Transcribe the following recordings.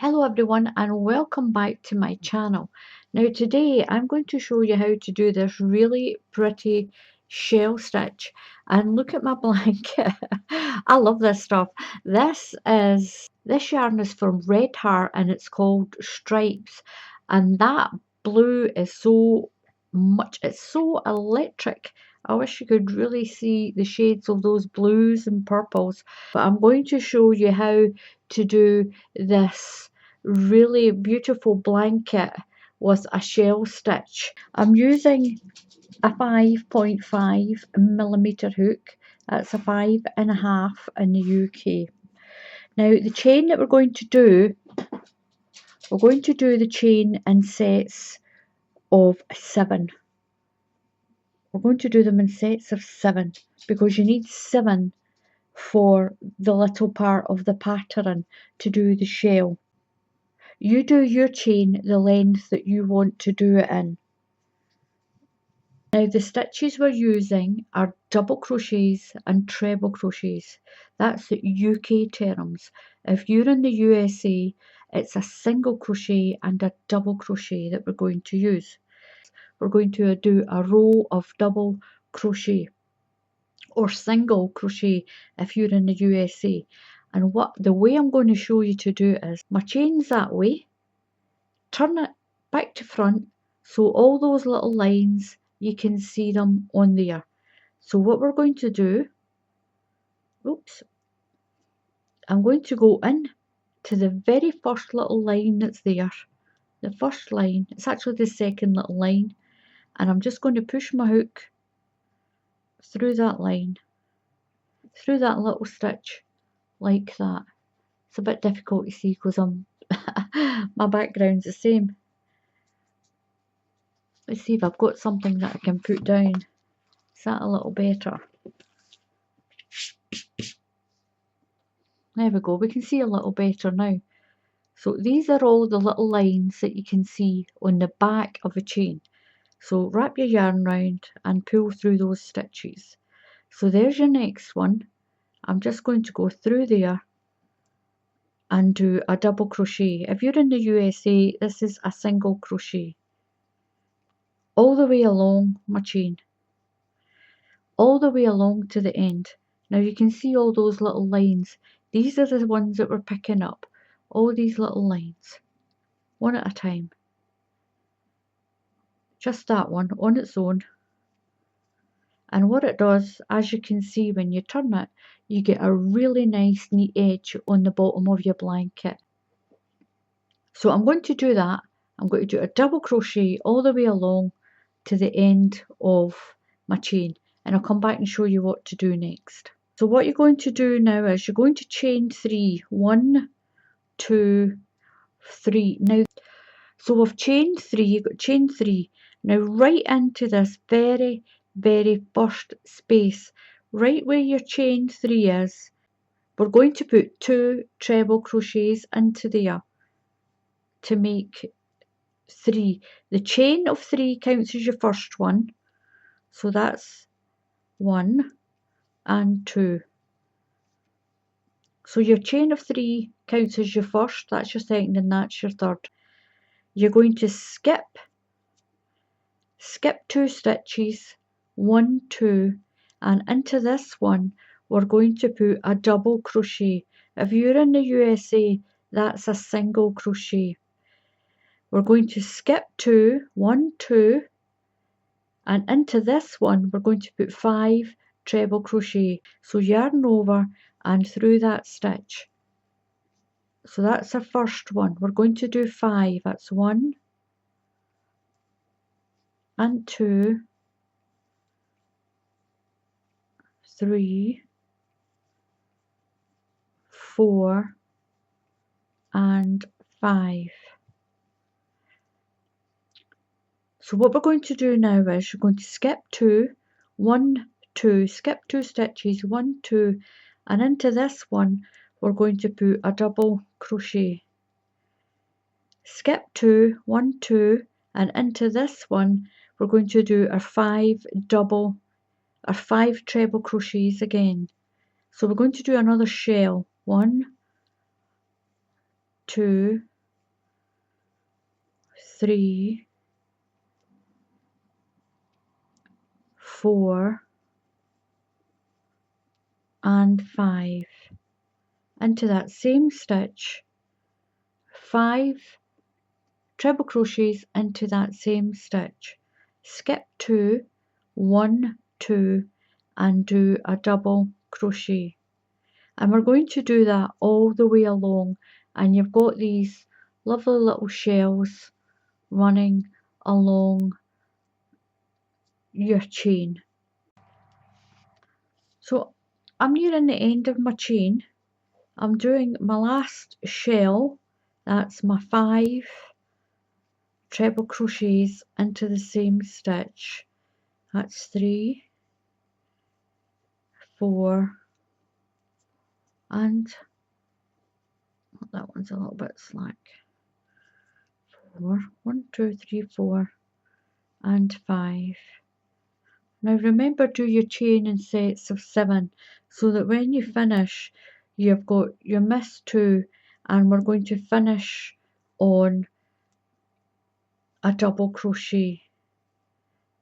Hello everyone and welcome back to my channel. Now today I'm going to show you how to do this really pretty shell stitch, and look at my blanket. I love this stuff. This yarn is from Red Heart and it's called Stripes, and that blue is it's so electric. I wish you could really see the shades of those blues and purples, but I'm going to show you how to do this really beautiful blanket with a shell stitch. I'm using a 5.5mm hook. That's a 5.5 in the UK. Now the chain that we're going to do the chain in sets of 7. We're going to do them in sets of 7 because you need 7 for the little part of the pattern to do the shell. You do your chain the length that you want to do it in. Now the stitches we're using are double crochets and treble crochets. That's the UK terms. If you're in the USA, it's a single crochet and a double crochet that we're going to use. We're going to do a row of double crochet or single crochet if you're in the USA. And the way I'm going to show you to do it is, my chain's that way, turn it back to front, so all those little lines, you can see them on there. So what we're going to do, I'm going to go in to the very first little line that's there. The first line, it's actually the second little line, and I'm just going to push my hook through that line, through that little stitch, like that. It's a bit difficult to see because my background's the same. Let's see if I've got something that I can put down. Is that a little better? There we go, we can see a little better now. So these are all the little lines that you can see on the back of a chain. So wrap your yarn round and pull through those stitches. So there's your next one. I'm just going to go through there and do a double crochet. If you're in the USA, this is a single crochet. All the way along my chain. All the way along to the end. Now you can see all those little lines. These are the ones that we're picking up. All these little lines. One at a time. Just that one on its own. And what it does, as you can see when you turn it, you get a really nice neat edge on the bottom of your blanket. So I'm going to do that. I'm going to do a double crochet all the way along to the end of my chain, and I'll come back and show you what to do next. So what you're going to do now is you're going to chain 3. 1, 2, 3. Now, so we've chained 3, you've got chain 3. Now right into this very first space, right where your chain 3 is, we're going to put 2 treble crochets into there to make 3. The chain of 3 counts as your first one, so that's 1 and 2. So your chain of 3 counts as your first, that's your second, and that's your third. You're going to skip 2 stitches, 1, 2, and into this one we're going to put a double crochet. If you're in the USA, that's a single crochet. We're going to skip 2, 1, 2, and into this one we're going to put 5 treble crochet. So yarn over and through that stitch. So that's the first one. We're going to do 5. That's 1 and 2, 3, 4 and 5. So what we're going to do now is you're going to skip 2, 1, 2, skip 2 stitches, 1, 2, and into this one we're going to put a double crochet. Skip 2, 1, 2, and into this one we're going to do our 5 treble crochets again. So we're going to do another shell. 1, 2, 3, 4 and 5. Into that same stitch, 5 treble crochets into that same stitch, skip 2, 1, 2 and do a double crochet. And we're going to do that all the way along, and you've got these lovely little shells running along your chain. So I'm nearing the end of my chain. I'm doing my last shell, that's my 5 treble crochets into the same stitch. That's 3, 4 and that one's a little bit slack. 4, 1, 2, 3, 4 and 5. Now remember, do your chain in sets of 7 so that when you finish you've got your missed 2, and we're going to finish on a double crochet,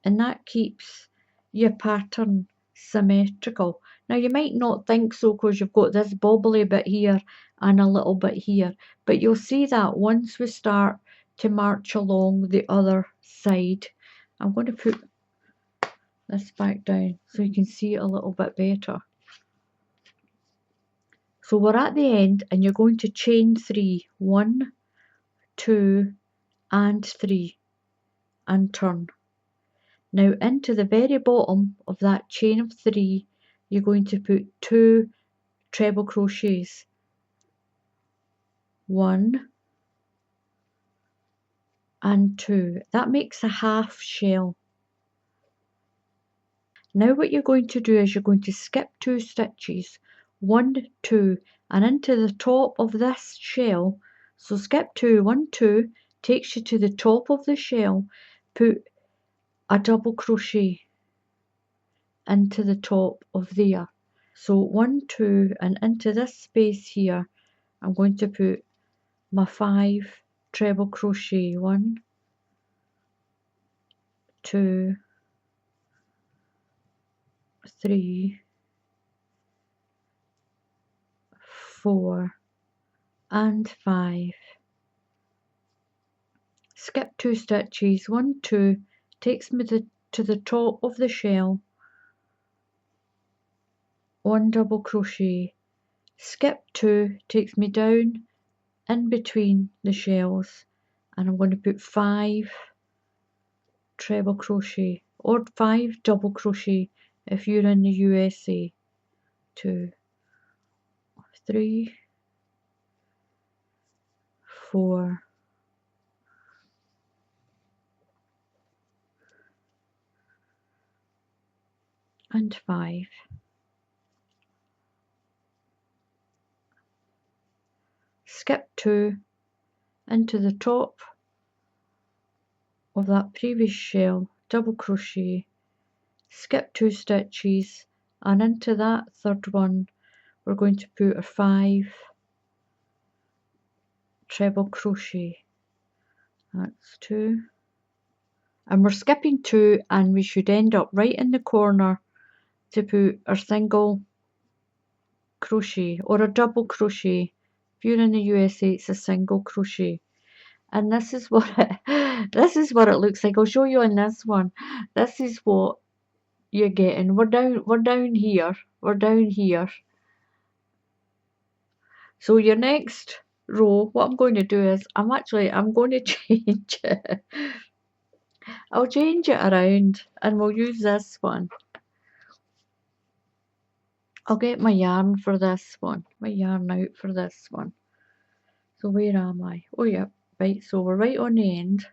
and that keeps your pattern symmetrical. Now you might not think so because you've got this bobbly bit here and a little bit here, but you'll see that once we start to march along the other side. I'm going to put this back down so you can see it a little bit better. So we're at the end and you're going to chain 3, 1, 2 and 3 and turn. Now into the very bottom of that chain of 3 you're going to put 2 treble crochets, 1 and 2. That makes a half shell. Now what you're going to do is you're going to skip 2 stitches, 1, 2 and into the top of this shell. So skip 2, 1, 2 takes you to the top of the shell, put a double crochet into the top of there. So 1, 2 and into this space here I'm going to put my 5 treble crochet, 1, 2, 3, 4 and 5. Skip 2 stitches, 1, 2 takes me to the top of the shell, 1 double crochet, skip 2 takes me down in between the shells, and I'm going to put 5 treble crochet or 5 double crochet if you're in the USA. 2, 3, 4 and 5. Skip 2 into the top of that previous shell, double crochet, skip 2 stitches and into that third one we're going to put a 5 treble crochet. That's 2 and we're skipping 2 and we should end up right in the corner to put our single crochet or a double crochet. If you're in the USA it's a single crochet, and this is what it looks like. I'll show you on this one. This is what you're getting. We're down here. So your next row, what I'm going to do is I'm going to change it. I'll change it around and we'll use this one. I'll get my yarn for this one. My yarn out for this one. So where am I? Oh yeah, right, so we're right on the end.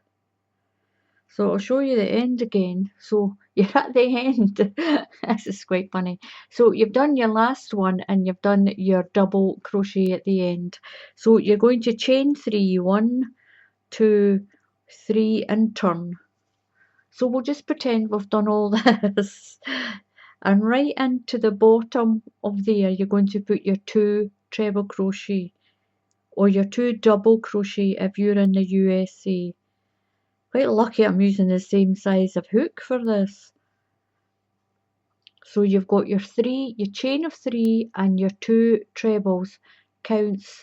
So I'll show you the end again. So you're at the end. This is quite funny. So you've done your last one and you've done your double crochet at the end. So you're going to chain 3, 1, 2, 3 and turn. So we'll just pretend we've done all this. And right into the bottom of there you're going to put your 2 treble crochet or your 2 double crochet if you're in the USA. Quite lucky I'm using the same size of hook for this. So you've got your chain of 3 and your 2 trebles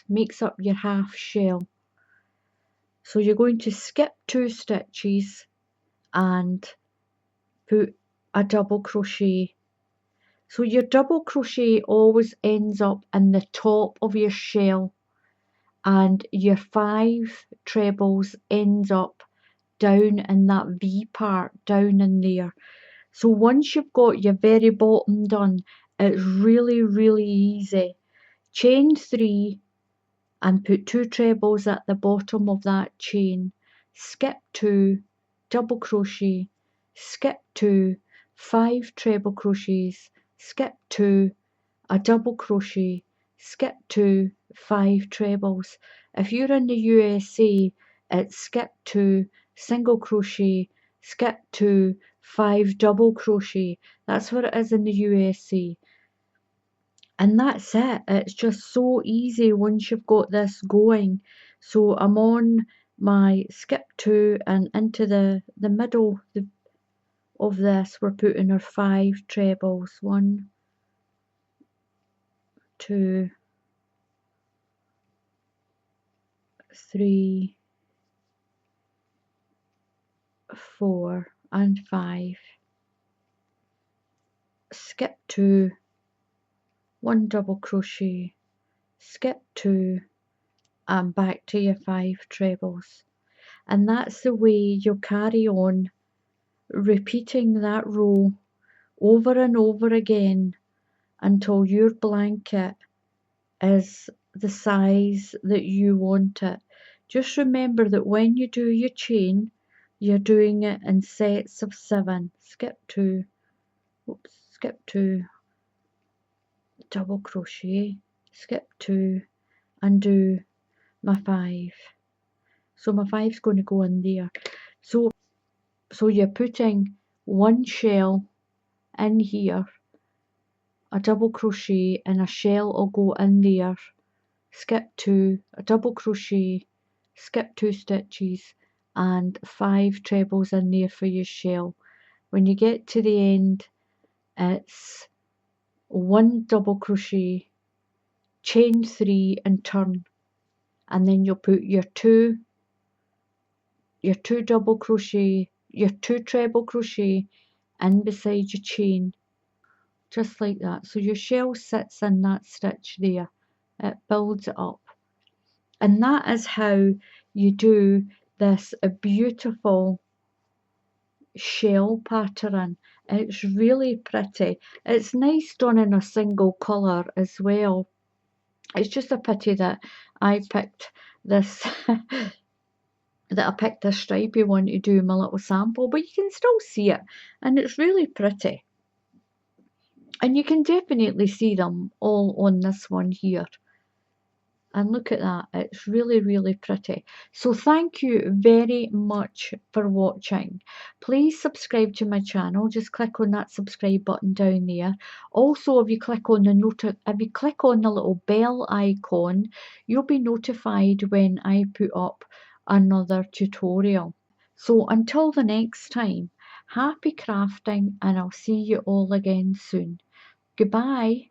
makes up your half shell. So you're going to skip 2 stitches and put a double crochet. So your double crochet always ends up in the top of your shell, and your 5 trebles ends up down in that V part down in there. So once you've got your very bottom done, it's really easy. Chain 3 and put 2 trebles at the bottom of that chain, skip 2, double crochet, skip 2, 5 treble crochets, skip 2, a double crochet, skip 2, 5 trebles. If you're in the USA, it's skip 2, single crochet, skip 2, 5 double crochet. That's what it is in the USA. And that's it. It's just so easy once you've got this going. So I'm on my skip 2 and into the middle of this we're putting our 5 trebles. 1, 2, 3, 4 and 5. Skip 2, 1 double crochet, skip 2 and back to your 5 trebles. And that's the way you'll carry on, repeating that row over and over again until your blanket is the size that you want it. Just remember that when you do your chain, you're doing it in sets of 7. Skip 2, skip 2, double crochet, skip 2 and do my 5. So my 5's going to go in there. So you're putting 1 shell in here, a double crochet and a shell will go in there, skip 2, a double crochet, skip 2 stitches and 5 trebles in there for your shell. When you get to the end, it's 1 double crochet, chain 3 and turn, and then you'll put your 2 double crochet, your 2 treble crochet in beside your chain, just like that. So your shell sits in that stitch there, it builds it up, and that is how you do this beautiful shell pattern. It's really pretty. It's nice done in a single colour as well. It's just a pity that I picked this that I picked this stripy one to do my little sample, but you can still see it and it's really pretty. And you can definitely see them all on this one here. And look at that, it's really pretty. So thank you very much for watching. Please subscribe to my channel, just click on that subscribe button down there. Also, if you click on the little bell icon, you'll be notified when I put up another tutorial. So until the next time, happy crafting, and I'll see you all again soon. Goodbye.